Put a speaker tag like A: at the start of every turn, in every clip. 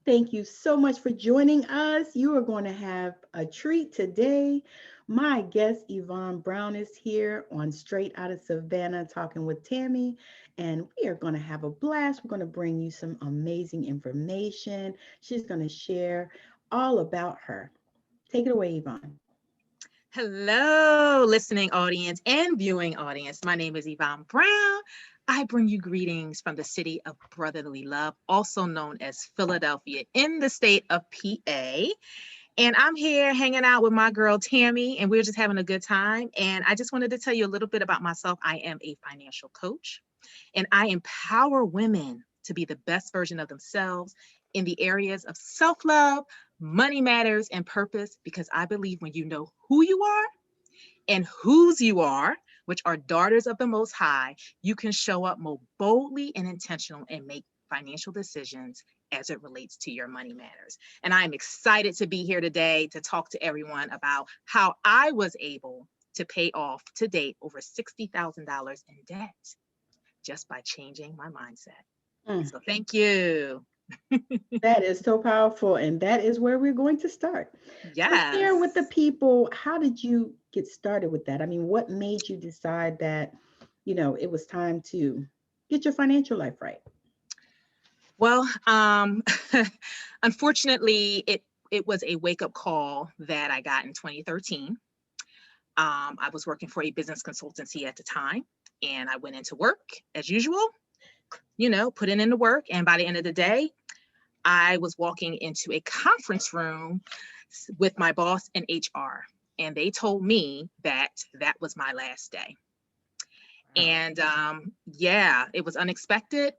A: Thank you so much for joining us. You are going to have a treat today. My guest, Yvonne Brown, is here on Straight Outta Savannah talking with Tammi, and we are going to have a blast. We're going to bring you some amazing information. She's going to share all about her. Take it away, Yvonne.
B: Hello, listening audience and viewing audience. My name is Yvonne Brown. I bring you greetings from the city of brotherly love, also known as Philadelphia, in the state of PA. And I'm here hanging out with my girl Tammi, and we're just having a good time. And I just wanted to tell you a little bit about myself. I am a financial coach, and I empower women to be the best version of themselves in the areas of self-love, money matters, and purpose, because I believe when you know who you are and whose you are, which are daughters of the Most High, you can show up more boldly and intentional and make financial decisions as it relates to your money matters. And I'm excited to be here today to talk to everyone about how I was able to pay off to date over $60,000 in debt just by changing my mindset.
A: Mm,
B: So thank you.
A: that is so powerful, and that is where we're going to start. So, share with the
B: Yes.
A: people, how did you get started with that? I mean, what made you decide that, it was time to get your financial life right?
B: Well, unfortunately, it was a wake up call that I got in 2013. I was working for a business consultancy at the time, and I went into work as usual, putting in the work. And by the end of the day, I was walking into a conference room with my boss in HR, and they told me that that was my last day.
A: Wow.
B: And yeah, it was unexpected.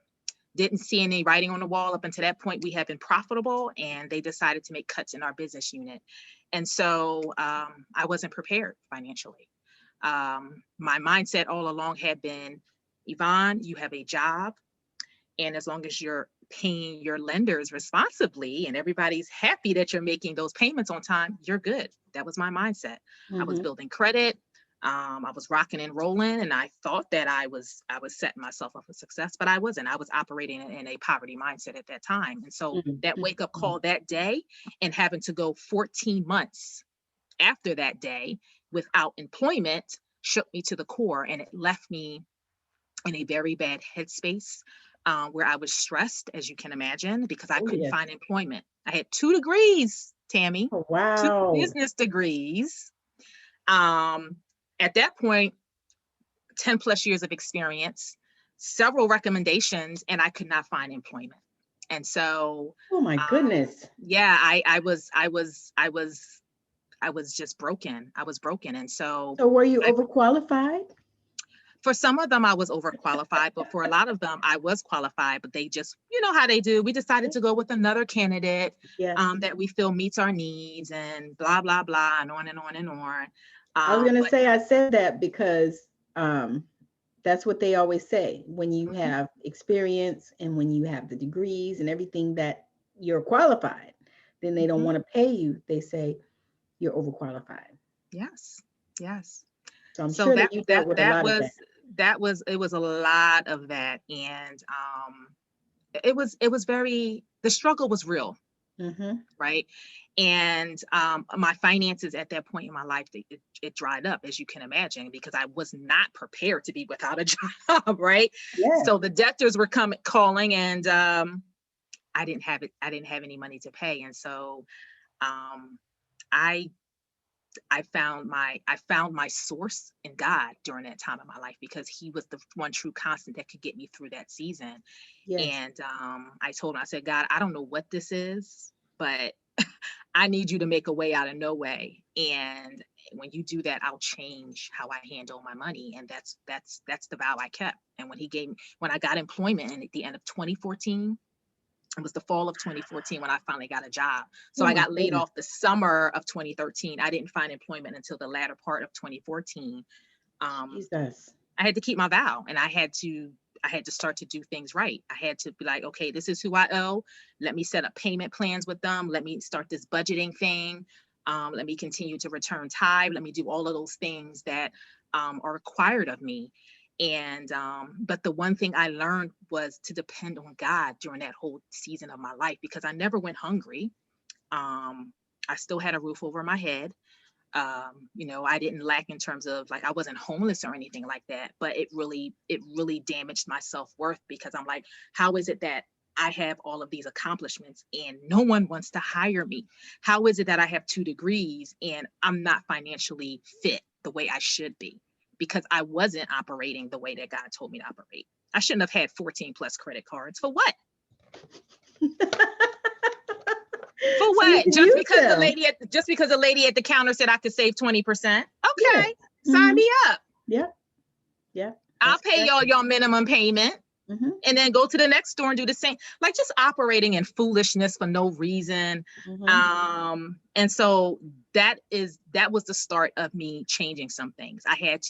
B: Didn't see any writing on the wall. Up until that point, we had been profitable, and they decided to make cuts in our business unit. And so I wasn't prepared financially. My mindset all along had been, Yvonne, you have a job, and as long as you're paying your lenders responsibly and everybody's happy that you're making those payments on time, you're good. That was my mindset. I was
A: Hmm.
B: building credit. I was rocking and rolling, and I thought that I was setting myself up for success, but I wasn't. I was operating in a poverty mindset at that time. And so that wake up
A: Hmm.
B: call that day, and having to go 14 months after that day without employment, shook me to the core, and it left me in a very bad headspace, where I was stressed, as you can imagine, because I
A: Oh,
B: couldn't
A: yes.
B: find employment. I had 2 degrees, Tammi,
A: Oh,
B: two
A: wow.
B: business degrees. Um, at that point, 10 plus years of experience, several recommendations, and I could not find employment. And so,
A: Oh, my goodness.
B: yeah, I was just broken. I was broken. And so
A: So, were you
B: I
A: overqualified?
B: for some of them I was overqualified, but for a lot of them I was qualified, but they just, you know how they do. We decided to go with another candidate
A: Yes.
B: that we feel meets our needs, and blah, blah, blah, and on and on and on.
A: I was going to
B: But
A: say, I said that because that's what they always say. When you
B: mhm,
A: have experience and when you have the degrees and everything that you're qualified, then they don't
B: mhm,
A: want to pay you. They say you're overqualified.
B: yes, yes.
A: So I'm
B: So
A: sure that
B: that
A: you dealt
B: that
A: with a
B: that
A: lot of that.
B: was that was it was a lot of that, and it was very the struggle was real,
A: Hmm.
B: right? And my finances at that point in my life, it dried up, as you can imagine, because I was not prepared to be without a job, right?
A: Yes.
B: So the debtors were coming calling, and I didn't have it. I didn't have any money to pay, and so um, I I found my source in God during that time of my life, because He was the one true constant that could get me through that season.
A: Yes.
B: And I told him, I said, God, I don't know what this is, but I need you to make a way out of no way. And when you do that, I'll change how I handle my money. And that's the vow I kept. And when I got employment at the end of 2014, it was the fall of 2014 when I finally got a job. So
A: Oh
B: I
A: my
B: got laid
A: goodness.
B: off the summer of 2013. I didn't find employment until the latter part of 2014. Um,
A: Jesus.
B: I had to keep my vow, and I had to start to do things right. I had to be like, okay, this is who I owe. Let me set up payment plans with them. Let me start this budgeting thing. Let me continue to return tithe. Let me do all of those things that are required of me. And but the one thing I learned was to depend on God during that whole season of my life, because I never went hungry. I still had a roof over my head. I didn't lack in terms of, like, I wasn't homeless or anything like that, but it really damaged my self-worth, because I'm like, how is it that I have all of these accomplishments and no one wants to hire me? How is it that I have 2 degrees and I'm not financially fit the way I should be? Because I wasn't operating the way that God told me to operate. I shouldn't have had 14 plus credit cards. For what? For
A: So you
B: what?
A: can
B: Just
A: use
B: because
A: them.
B: just because the lady at the counter said I could save 20%.
A: Yeah.
B: Okay, sign
A: Hmm.
B: me up.
A: Yeah. Yeah.
B: I'll
A: That's
B: pay y'all
A: exactly.
B: your minimum payment
A: Hmm.
B: and then go to the next store and do the same. Like, just operating in foolishness for no reason.
A: Hmm.
B: And so that was the start of me changing some things. I had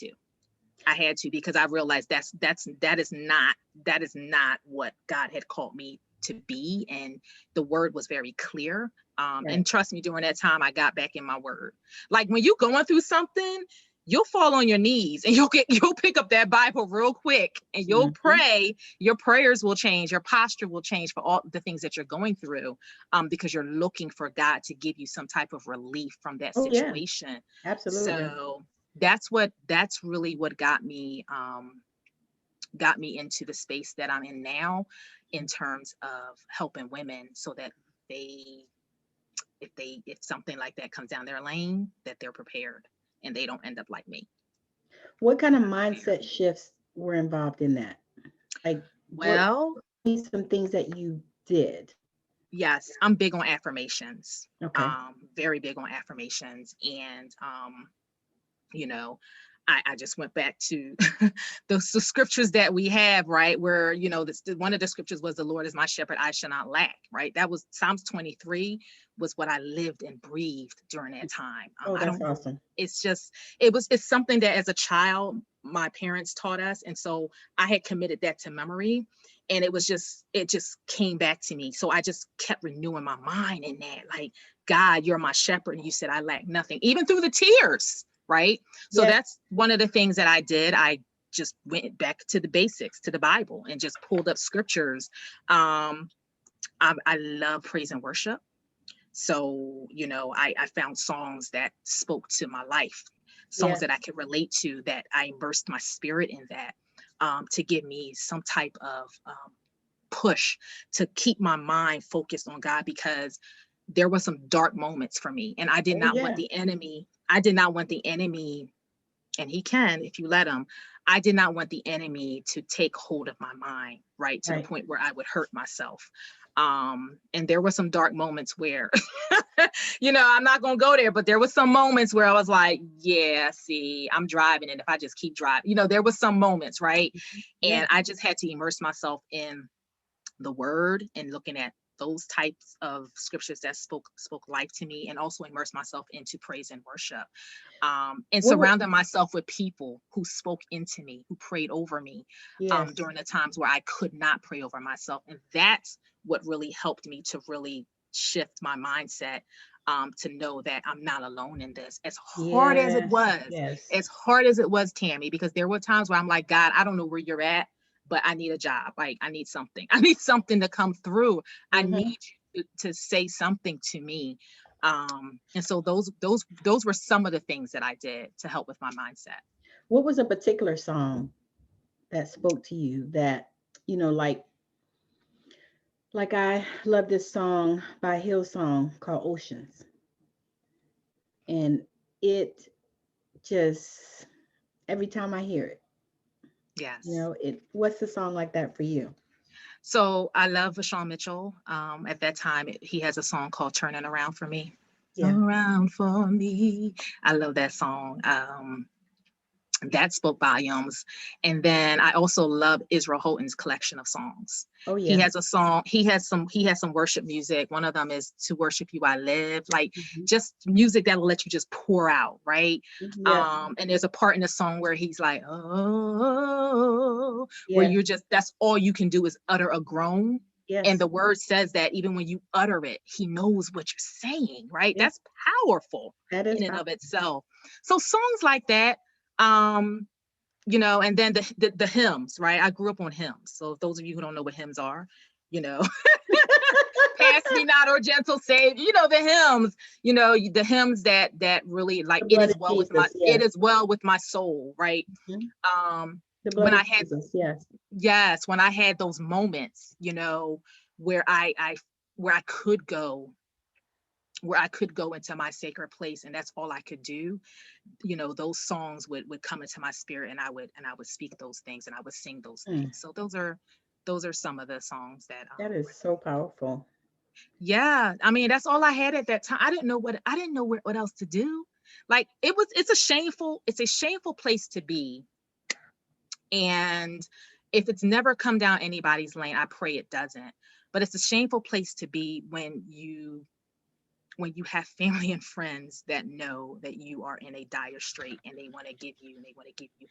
B: to, because I realized that is not what God had called me to be. And the word was very clear.
A: Right.
B: And trust me, during that time, I got back in my word. Like, when you're going through something, you'll fall on your knees and you'll pick up that Bible real quick and you'll
A: Hmm.
B: pray. Your prayers will change. Your posture will change for all the things that you're going through, because you're looking for God to give you some type of relief from that
A: Oh yeah.
B: situation.
A: Absolutely.
B: So that's really what got me into the space that I'm in now, in terms of helping women, so that they if something like that comes down their lane, that they're prepared and they don't end up like me.
A: What kind of
B: They're prepared.
A: mindset shifts were involved in that? Like, what
B: Well,
A: some things that you did?
B: yes, I'm big on affirmations.
A: Okay.
B: Very big on affirmations. And you know, I just went back to the scriptures that we have, right? Where, one of the scriptures was, the Lord is my shepherd, I shall not lack, right? That was Psalms 23, was what I lived and breathed during that time.
A: Oh,
B: I
A: that's
B: don't know.
A: awesome.
B: It's something that as a child, my parents taught us. And so I had committed that to memory. And it just came back to me. So I just kept renewing my mind in that, like, God, you're my shepherd. And you said, I lack nothing, even through the tears. Right. So
A: Yes.
B: that's one of the things that I did. I just went back to the basics, to the Bible, and just pulled up scriptures. I love praise and worship. So, I found songs that spoke to my life, songs
A: Yes.
B: that I could relate to, that I immersed my spirit in that, to give me some type of push to keep my mind focused on God, because there were some dark moments for me, and I did
A: Oh
B: not want
A: yeah.
B: the enemy. I did not want the enemy, and he can if you let him. I did not want the enemy to take hold of my mind, right, to the
A: Right.
B: point where I would hurt myself. And there were some dark moments where, I'm not going to go there, but there was some moments where I was like, yeah, see, I'm driving. And if I just keep driving, there was some moments, right?
A: Yeah.
B: And I just had to immerse myself in the word and looking at those types of scriptures that spoke life to me, and also immerse myself into praise and worship, and
A: What would,
B: surrounding myself with people who spoke into me, who prayed over me,
A: yes.
B: during the times where I could not pray over myself. And that's what really helped me to really shift my mindset, to know that I'm not alone in this.
A: Yes. Yes.
B: As hard as it was, Tammy, because there were times where I'm like, God, I don't know where you're at, but I need a job. Like, I need something. I need something to come through. I
A: Hmm.
B: need you to say something to me. And so those were some of the things that I did to help with my mindset.
A: What was a particular song that spoke to you that, like I love this song by Hillsong called Oceans. And it just, every time I hear it,
B: Yes.
A: what's the song like that for you?
B: So I love Vashawn Mitchell. At that time, he has a song called "Turning Around for Me."
A: Yeah.
B: Turn around for me. I love that song. That spoke volumes. And then I also love Israel Houghton's collection of songs.
A: Oh
B: He
A: yeah.
B: has a song, he has some worship music. One of them is "To Worship You I Live," like,
A: Hmm.
B: just music that'll let you just pour out, right?
A: Yep.
B: And there's a part in the song where he's like, oh, where
A: Yes.
B: you're just, that's all you can do is utter a groan. And
A: Yes.
B: the word says that even when you utter it, he knows what you're saying, right?
A: Yeah.
B: That's powerful
A: That is
B: in and
A: powerful.
B: of itself. So songs like that, um, you know, and then the hymns, right? I grew up on hymns. So if those of you who don't know what hymns are, you know, pass me not, or gentle Savior, you know, the hymns, you know, the hymns that really like,
A: The
B: it
A: blood
B: is
A: of
B: well with my,
A: Jesus,
B: it
A: yes.
B: is well with my soul, right?
A: Mhm.
B: Um,
A: The blood
B: when
A: of
B: I had,
A: Jesus, yes.
B: yes, when I had those moments, you know, where where I could go, where I could go into my sacred place, and that's all I could do, you know, those songs would come into my spirit, and I would speak those things, and I would sing those
A: Mm,
B: things. So those are some of the songs that
A: that is so powerful.
B: yeah, I mean, that's all I had at that time. I didn't know what else to do. Like, it's a shameful place to be. And if it's never come down anybody's lane, I pray it doesn't. But it's a shameful place to be when you have family and friends that know that you are in a dire strait, and they want to give you, and they want to give you.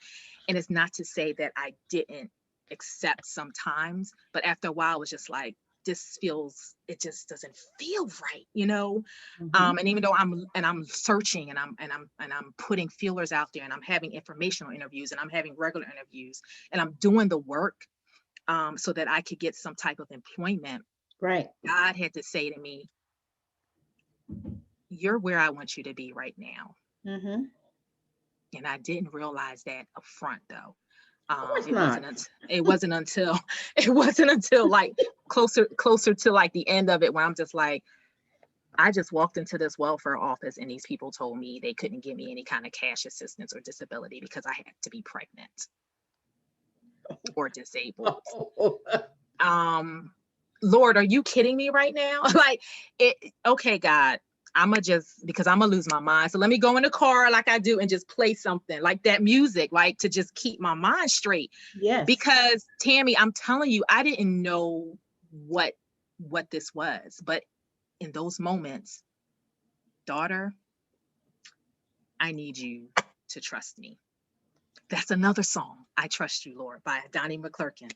B: And it's not to say that I didn't accept sometimes, but after a while it was just like, it just doesn't feel right, you know.
A: Hmm.
B: And even though I'm searching, and I'm putting feelers out there, and I'm having informational interviews, and I'm having regular interviews, and I'm doing the work, so that I could get some type of employment,
A: Right.
B: God had to say to me, you're where I want you to be right now.
A: Hmm.
B: And I didn't realize that up front, though.
A: Of course
B: It
A: not.
B: wasn't until it wasn't until it wasn't until like closer to like the end of it, where I'm just like, I just walked into this welfare office, and these people told me they couldn't give me any kind of cash assistance or disability because I had to be pregnant or disabled.
A: Oh,
B: Um, Lord, are you kidding me right now? Like, it, okay, God, I'ma just, because I'm gonna lose my mind. So let me go in the car like I do and just play something like that music, like to just keep my mind straight.
A: yes.
B: Because Tammi, I'm telling you, I didn't know what this was. But in those moments, daughter, I need you to trust me. That's another song, I Trust You, Lord, by Donnie McClurkin.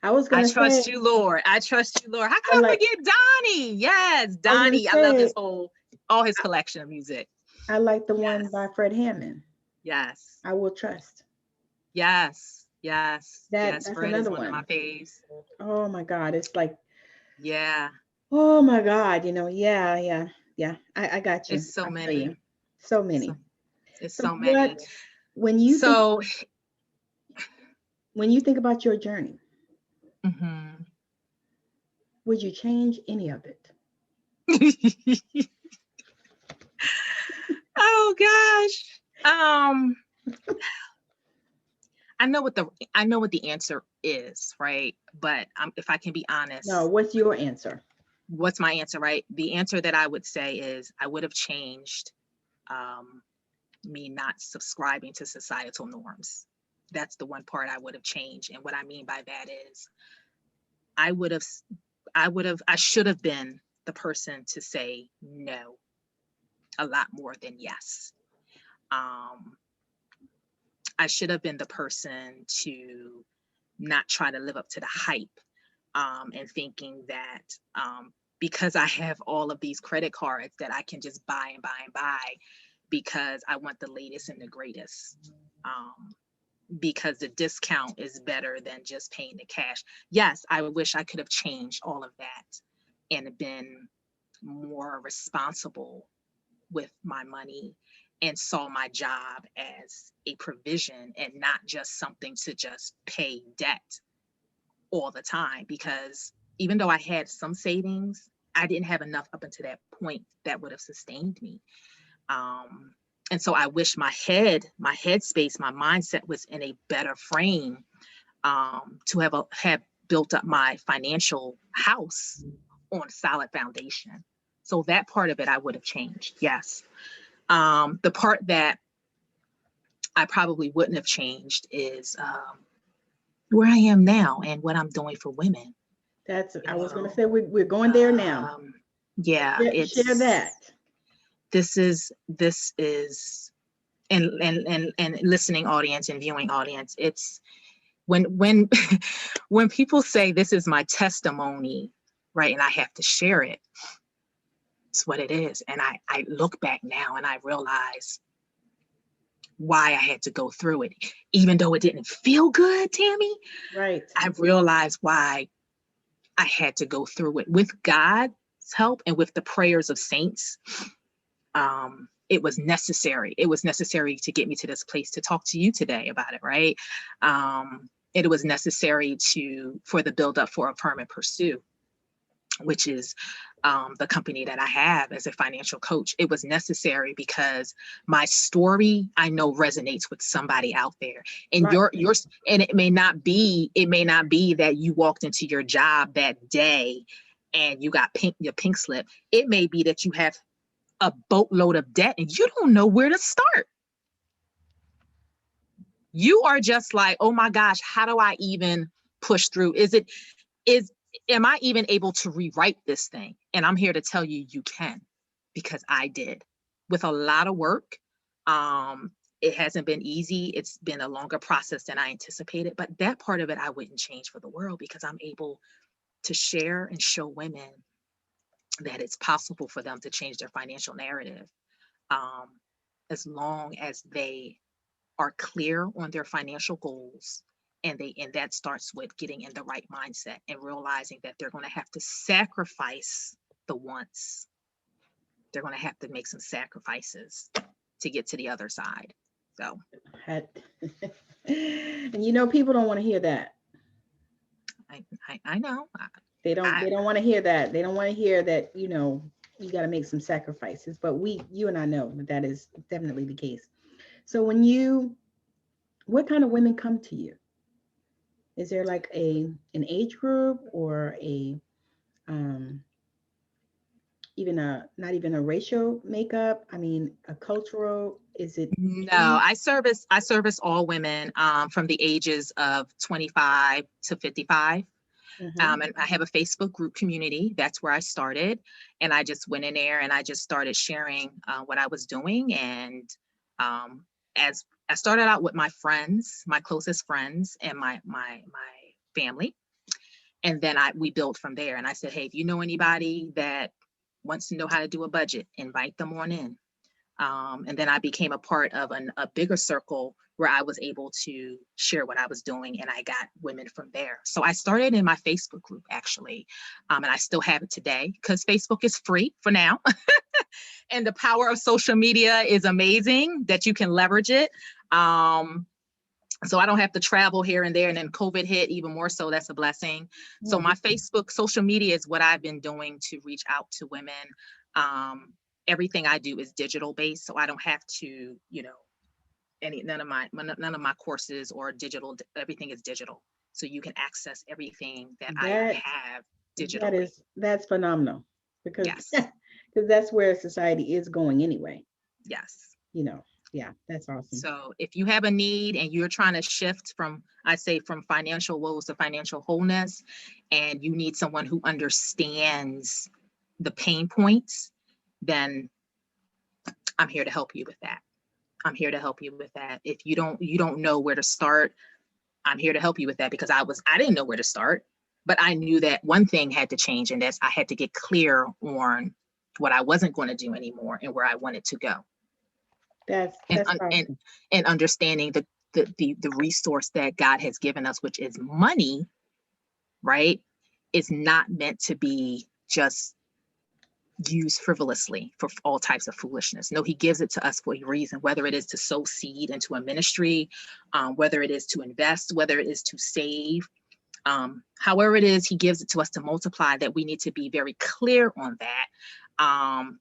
A: I was
B: I
A: gonna say,
B: trust you, Lord. I trust you, Lord. How
A: I
B: could I
A: like.
B: forget Donnie? Yes,
A: I was gonna
B: Donnie. I love
A: say,
B: all his collection of music.
A: I like the one
B: Yes,
A: by Fred Hammond.
B: yes,
A: I will trust.
B: yes, yes, yes.
A: That's
B: Fred is
A: another
B: one of my
A: one.
B: faves.
A: Oh my God, it's like,
B: Yeah,
A: oh my God, yeah, yeah, yeah. I got you.
B: it's so
A: I feel you.
B: many.
A: So
B: So
A: many.
B: it's
A: So
B: so many.
A: what, when you think
B: So,
A: when you think about your journey,
B: mhm.
A: would you change any of it?
B: Oh gosh. I know what the answer is, right? But if I can be
A: No,
B: honest,
A: what's your answer?
B: what's my answer, right? The answer that I would say is I would have changed, um, me not subscribing to societal norms. That's the one part I would have changed. And what I mean by that is I would have, I should have been the person to say no a lot more than yes. Um, I should have been the person to not try to live up to the hype, and thinking that, because I have all of these credit cards, that I can just buy and buy and buy because I want the latest and the greatest. Because the discount is better than just paying the cash. Yes, I wish I could have changed all of that and been more responsible with my money, and saw my job as a provision and not just something to just pay debt all the time. Because even though I had some savings, I didn't have enough up until that point that would have sustained me. Um, and so I wish my headspace, my mindset was in a better frame, to have built up my financial house on solid foundation. So that part of it I would have changed. Yes. The part that I probably wouldn't have changed is, where I am now and what I'm doing for women.
A: That's,
B: You
A: I was gonna
B: know,
A: say, we're going there now.
B: yeah,
A: Share that.
B: this is, and listening audience and viewing audience, it's when when people say this is my testimony, right, and I have to share it, it's what it is. And I look back now and I realize why I had to go through it. Even though it didn't feel good, Tammi,
A: Right.
B: I realized why I had to go through it. With God's help and with the prayers of saints, it was necessary. It was necessary to get me to this place to talk to you today about it, right? It was necessary for the build up for Affirm and Pursue, which is the company that I have as a financial coach. It was necessary because my story, I know, resonates with somebody out there. And
A: Right.
B: and it may not be that you walked into your job that day and you got your pink slip. It may be that you have a boatload of debt and you don't know where to start. You are just like, oh my gosh, how do I even push through? Am I even able to rewrite this thing? And I'm here to tell you, you can, because I did, with a lot of work. It hasn't been easy. It's been a longer process than I anticipated, but that part of it I wouldn't change for the world, because I'm able to share and show women that it's possible for them to change their financial narrative, as long as they are clear on their financial goals, and that starts with getting in the right mindset and realizing that they're going to have to sacrifice the wants. They're going to have to make some sacrifices to get to the other side. So
A: And people don't want to hear that.
B: I know.
A: They don't want to hear that. They don't want to hear that, you got to make some sacrifices. But you and I know that is definitely the case. So what kind of women come to you? Is there like an age group, or um even not even a racial makeup? I mean, a cultural, is it
B: No,
A: age?
B: I service all women from the ages of 25 to 55.
A: Mm-hmm.
B: And I have a Facebook group community. That's where I started. And I just went in there and I just started sharing what I was doing. And as I started out with my friends, my closest friends, and my family. And then we built from there. And I said, hey, if you know anybody that wants to know how to do a budget, invite them on in. And then I became a part of a bigger circle where I was able to share what I was doing, and I got women from there. So I started in my Facebook group, actually, and I still have it today because Facebook is free for now. And the power of social media is amazing that you can leverage it. So I don't have to travel here and there. And then COVID hit even more so. That's a blessing. So my Facebook social media is what I've been doing to reach out to women. Everything I do is digital based. So I don't have to, none of my courses or digital, everything is digital. So you can access everything that I
A: That
B: have digitally.
A: that's phenomenal, because
B: Yes.
A: because that's where society is going anyway.
B: Yes.
A: Yeah, that's awesome.
B: So if you have a need and you're trying to shift from financial woes to financial wholeness, and you need someone who understands the pain points, then I'm here to help you with that. I'm here to help you with that. If you don't know where to start, I'm here to help you with that, because I didn't know where to start, but I knew that one thing had to change, and that's I had to get clear on what I wasn't going to do anymore and where I wanted to go.
A: That's
B: and
A: powerful.
B: and understanding the resource that God has given us, which is money, right, is not meant to be just used frivolously for all types of foolishness. No, he gives it to us for a reason, whether it is to sow seed into a ministry, whether it is to invest, whether it is to save, however it is, he gives it to us to multiply. That we need to be very clear on that.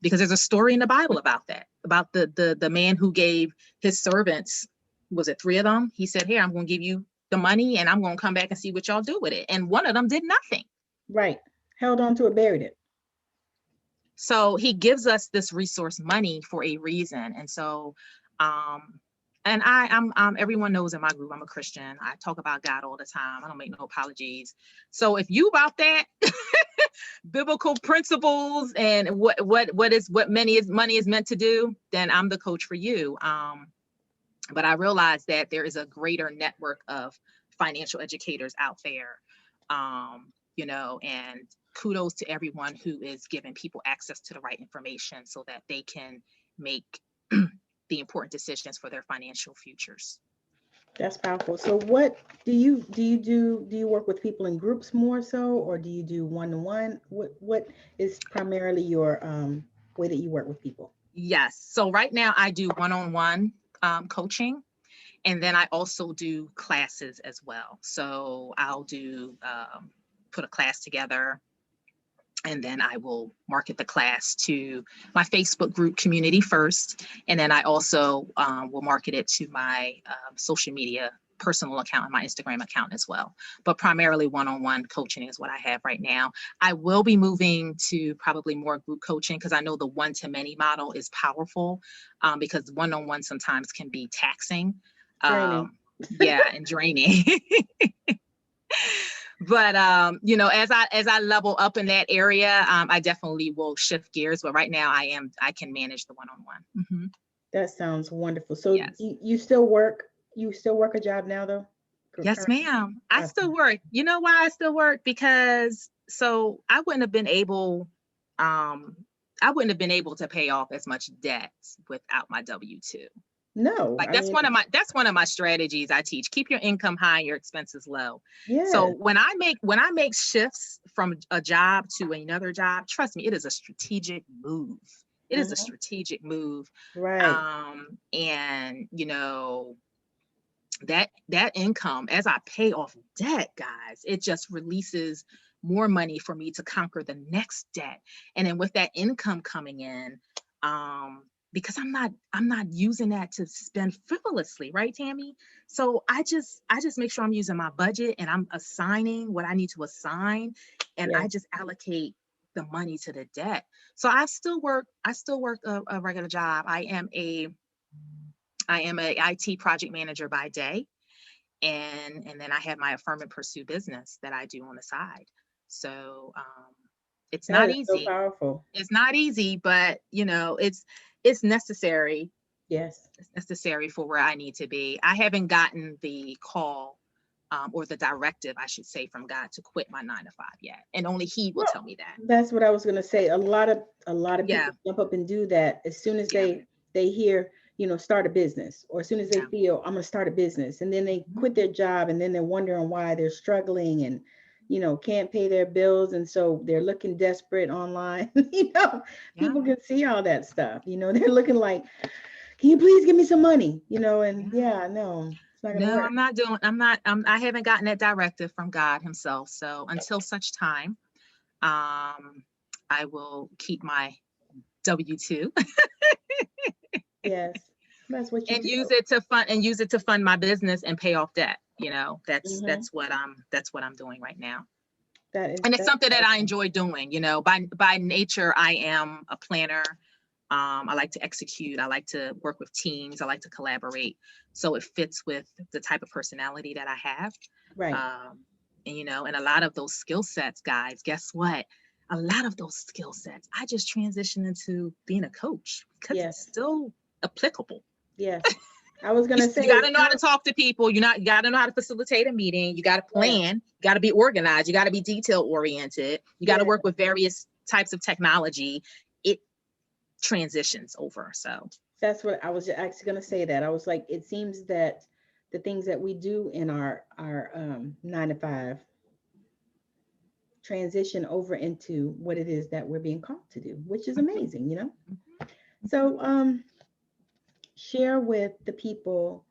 B: Because there's a story in the Bible about that, about the man who gave his servants, was it 3 of them? He said, here, I'm going to give you the money and I'm going to come back and see what y'all do with it. And one of them did nothing.
A: Right. Held on to it, buried it.
B: So he gives us this resource money for a reason. And so, and I'm everyone knows in my group, I'm a Christian. I talk about God all the time. I don't make no apologies. So if you about that, biblical principles and what money is meant to do, then I'm the coach for you. But I realize that there is a greater network of financial educators out there, and kudos to everyone who is giving people access to the right information so that they can make the important decisions for their financial futures.
A: That's powerful. So what do you work with people in groups more so, or do you do one-to-one? What is primarily your way that you work with people?
B: Yes. So right now I do one-on-one coaching, and then I also do classes as well. So I'll do put a class together, and then I will market the class to my Facebook group community first. And then I also will market it to my social media personal account and my Instagram account as well. But primarily one-on-one coaching is what I have right now. I will be moving to probably more group coaching, because I know the one-to-many model is powerful, because one-on-one sometimes can be taxing.
A: Training.
B: Yeah, and draining. But as I level up in that area, I definitely will shift gears. But right now I can manage the one-on-one. Mm-hmm.
A: That sounds wonderful. So
B: Yes.
A: you still work a job now though?
B: Yes, ma'am. I
A: Okay.
B: still work. You know why I still work? Because I wouldn't have been able to pay off as much debt without my W-2.
A: No,
B: Like
A: I mean,
B: that's one of my strategies I teach. Keep your income high, your expenses low. So
A: yes.
B: when I make shifts from a job to another job, trust me, it is a strategic move. It is a
A: Mhm.
B: strategic move.
A: Right.
B: And that income, as I pay off debt, guys, it just releases more money for me to conquer the next debt. And then with that income coming in, because I'm not using that to spend frivolously, right, Tammy? So I just make sure I'm using my budget, and I'm assigning what I need to assign, and I
A: Yes.
B: just allocate the money to the debt. So I still work a regular job. I am a IT project manager by day, and then I have my Affirm and Pursue business that I do on the side. So it's
A: That
B: not
A: is so
B: easy.
A: powerful.
B: It's not easy, but it's necessary.
A: Yes.
B: It's necessary for where I need to be. I haven't gotten the call, or the directive, I should say, from God to quit my 9 to 5 yet, and only He will
A: Well,
B: tell me that.
A: that's what I was gonna say. A lot of
B: Yeah,
A: people jump up and do that as soon as
B: yeah,
A: they hear, start a business, or as soon as they
B: yeah.
A: feel I'm gonna start a business, and then they
B: Mhm.
A: quit their job, and then they're wondering why they're struggling, and can't pay their bills, and so they're looking desperate online.
B: Yeah,
A: People can see all that stuff. They're looking like, can you please give me some money? And
B: yeah.
A: yeah, no, it's not gonna
B: No,
A: work.
B: I haven't gotten that directive from God Himself. So until such time, I will keep my W-2
A: Yes, that's what you
B: and
A: do.
B: use it to fund my business and pay off debt. That's
A: Hmm.
B: that's what I'm doing right now. And it's
A: That's
B: something that I
A: awesome.
B: enjoy doing. By nature, I am a planner. I like to execute. I like to work with teams. I like to collaborate. So it fits with the type of personality that I have.
A: Right.
B: And a lot of those skill sets, guys, guess what? A lot of those skill sets, I just transitioned into being a coach because it's
A: Yes.
B: still applicable.
A: Yes. I was
B: You,
A: gonna say
B: you got
A: it
B: to know how to
A: sounds
B: talk to people. You got to know how to facilitate a meeting. You got to
A: right.
B: plan. You got to be organized. You got to be detail oriented. You got to
A: Yeah,
B: work with various types of technology. It transitions over. So
A: that's what I was actually gonna say. That I was like, it seems that the things that we do in our 9 to 5 transition over into what it is that we're being called to do, which is
B: mhm,
A: amazing.
B: mhm.
A: So share with the people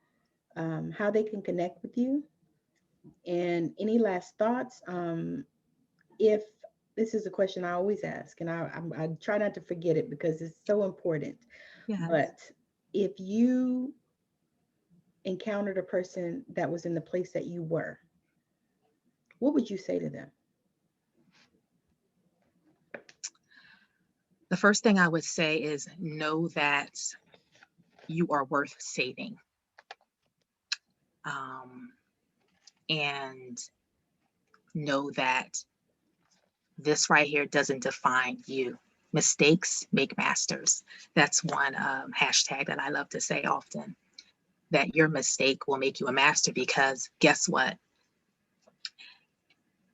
A: how they can connect with you, and any last thoughts. If this is a question I always ask, and I try not to forget it because it's so important.
B: Yes.
A: But if you encountered a person that was in the place that you were, what would you say to them?
B: The first thing I would say is know that you are worth saving. Um, and know that this right here doesn't define you. Mistakes make masters. That's one hashtag that I love to say often, that your mistake will make you a master, because guess what?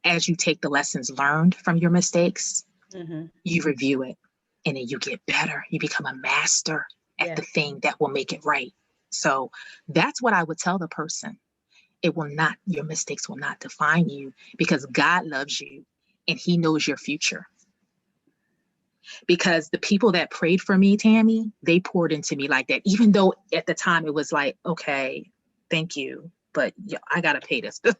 B: As you take the lessons learned from your mistakes,
A: Hmm.
B: you review it, and then you get better. You become a master. at the
A: Yes.
B: thing that will make it right. So that's what I would tell the person. Your mistakes will not define you, because God loves you and he knows your future. Because the people that prayed for me, Tammi, they poured into me like that, even though at the time it was like, okay, thank you, but I got to pay this. If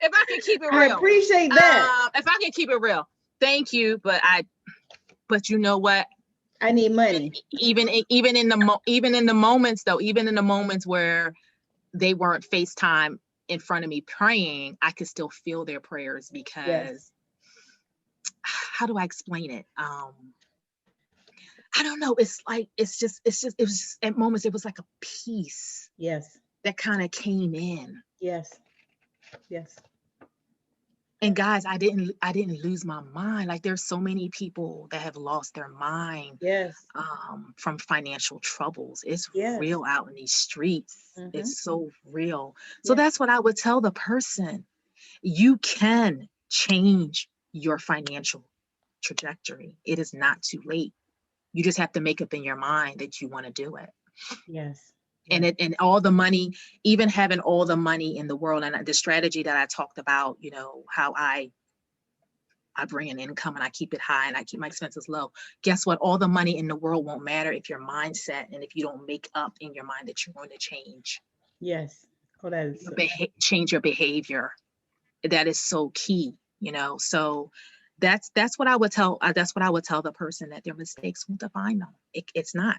B: I can keep it
A: I
B: real,
A: appreciate that.
B: if I can keep it real, thank you. But you know what?
A: I need money.
B: Even in the moments where they weren't FaceTime in front of me praying, I could still feel their prayers,
A: Yes.
B: because how do I explain it? I don't know. It was just at moments, it was like a peace
A: Yes.
B: that kind of came in.
A: Yes. Yes.
B: And guys, I didn't lose my mind. Like, there's so many people that have lost their mind
A: Yes.
B: from financial troubles. It's
A: Yes.
B: real out in these streets.
A: Mm-hmm.
B: It's so real. So
A: Yes.
B: that's what I would tell the person. You can change your financial trajectory. It is not too late. You just have to make up in your mind that you want to do it.
A: Yes.
B: And all the money, even having all the money in the world, and the strategy that I talked about, how I bring in income and I keep it high and I keep my expenses low. Guess what? All the money in the world won't matter if your mindset, and if you don't make up in your mind that you're going to change.
A: Yes. Oh, that is
B: Change your behavior. That is so key, So that's what I would tell. That's what I would tell the person, that their mistakes won't define them. It's not,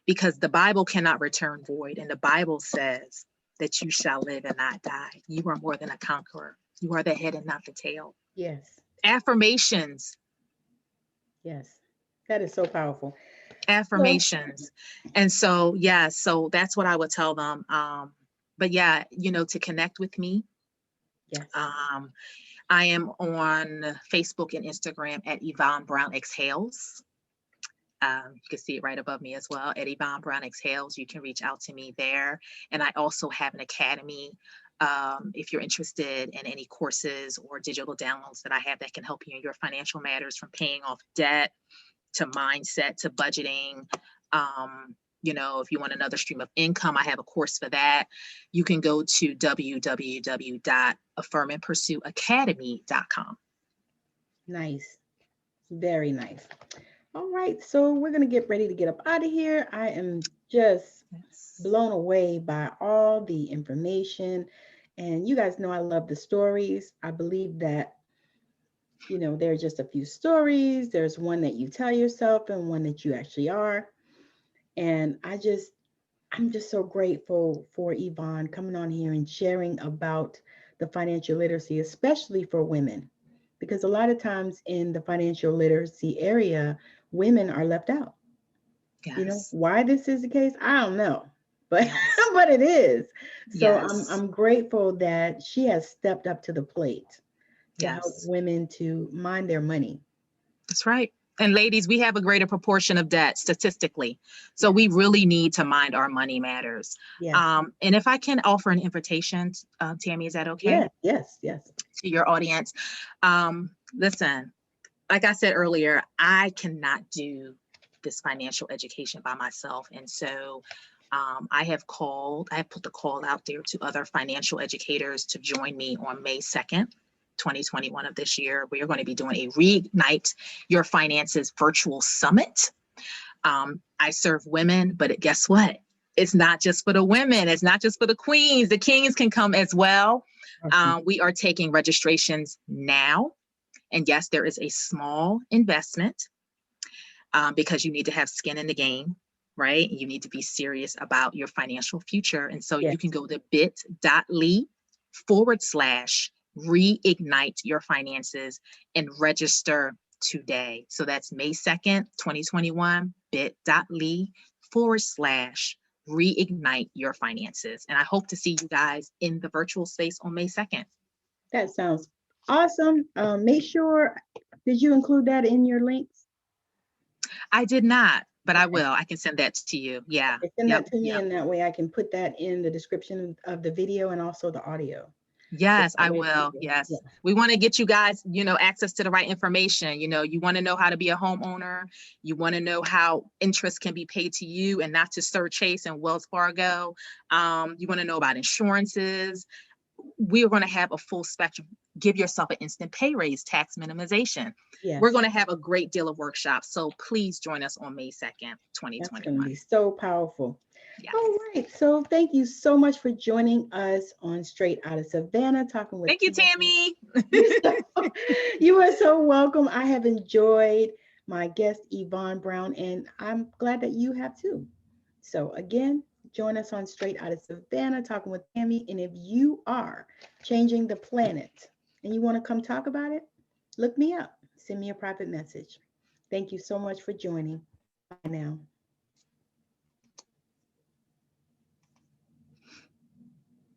B: because the Bible cannot return void, and the Bible says that you shall live and not die. You are more than a conqueror. You are the head and not the tail.
A: yes.
B: Affirmations.
A: Yes. That is so powerful.
B: Affirmations. And so, yeah, so that's what I would tell them. But yeah, to connect with me.
A: Yes.
B: I am on Facebook and Instagram at Yvonne Brown Exhales. You can see it right above me as well, at Yvonne Brown Exhales. You can reach out to me there. And I also have an academy. If you're interested in any courses or digital downloads that I have that can help you in your financial matters, from paying off debt to mindset to budgeting. If you want another stream of income, I have a course for that. You can go to www.affirmandpursueacademy.com.
A: Nice. Very nice. All right. So we're going to get ready to get up out of here. I am just blown away by all the information. And you guys know I love the stories. I believe that, there are just a few stories. There's one that you tell yourself and one that you actually are. And I'm just so grateful for Yvonne coming on here and sharing about the financial literacy, especially for women, because a lot of times in the financial literacy area, women are left out.
B: Yes.
A: Why this is the case, I don't know, but
B: Yes.
A: but it is. So
B: Yes.
A: I'm grateful that she has stepped up to the plate to help
B: Yes.
A: women to mind their money.
B: That's right. And ladies, we have a greater proportion of debt statistically. So we really need to mind our money matters.
A: Yes.
B: And if I can offer an invitation, Tammi, is that okay?
A: Yes.
B: To your audience. Listen, like I said earlier, I cannot do this financial education by myself. And so I have put the call out there to other financial educators to join me on May 2nd. 2021 of this year. We are going to be doing a Reignite Your Finances virtual summit. I serve women, but guess what? It's not just for the women. It's not just for the queens. The kings can come as well.
A: Awesome.
B: We are taking registrations now. And yes, there is a small investment because you need to have skin in the game, right? You need to be serious about your financial future. And so you can go to bit.ly/reignite your finances and register today. So that's May 2nd, 2021, bit.ly/reignite your finances. And I hope to see you guys in the virtual space on May 2nd.
A: That sounds awesome. Make sure, did you include that in your links?
B: I did not, but I will. I can send that to you. Yeah.
A: Send that to me, and that way I can put that in the description of the video and also the audio.
B: Yes,
A: that
B: I
A: way
B: will.
A: people, yeah,
B: Yes. We want to get you guys, access to the right information. You want to know how to be a homeowner. You want to know how interest can be paid to you and not to Sir Chase and Wells Fargo. You want to know about insurances. We are going to have a full spectrum. Give yourself an instant pay raise, tax minimization. We're
A: yes.
B: going to have a great deal of workshops. So please join us on May 2nd,
A: That's going to
B: 2021.
A: be so powerful. All
B: Yes.
A: right. So thank you so much for joining us on Straight Out of Savannah, talking with
B: Thank you,
A: Tammi.
B: Tammy.
A: You are so welcome. I have enjoyed my guest, Yvonne Brown, and I'm glad that you have too. So again, join us on Straight Out of Savannah, talking with Tammi. And if you are changing the planet and you want to come talk about it, look me up. Send me a private message. Thank you so much for joining. Bye now.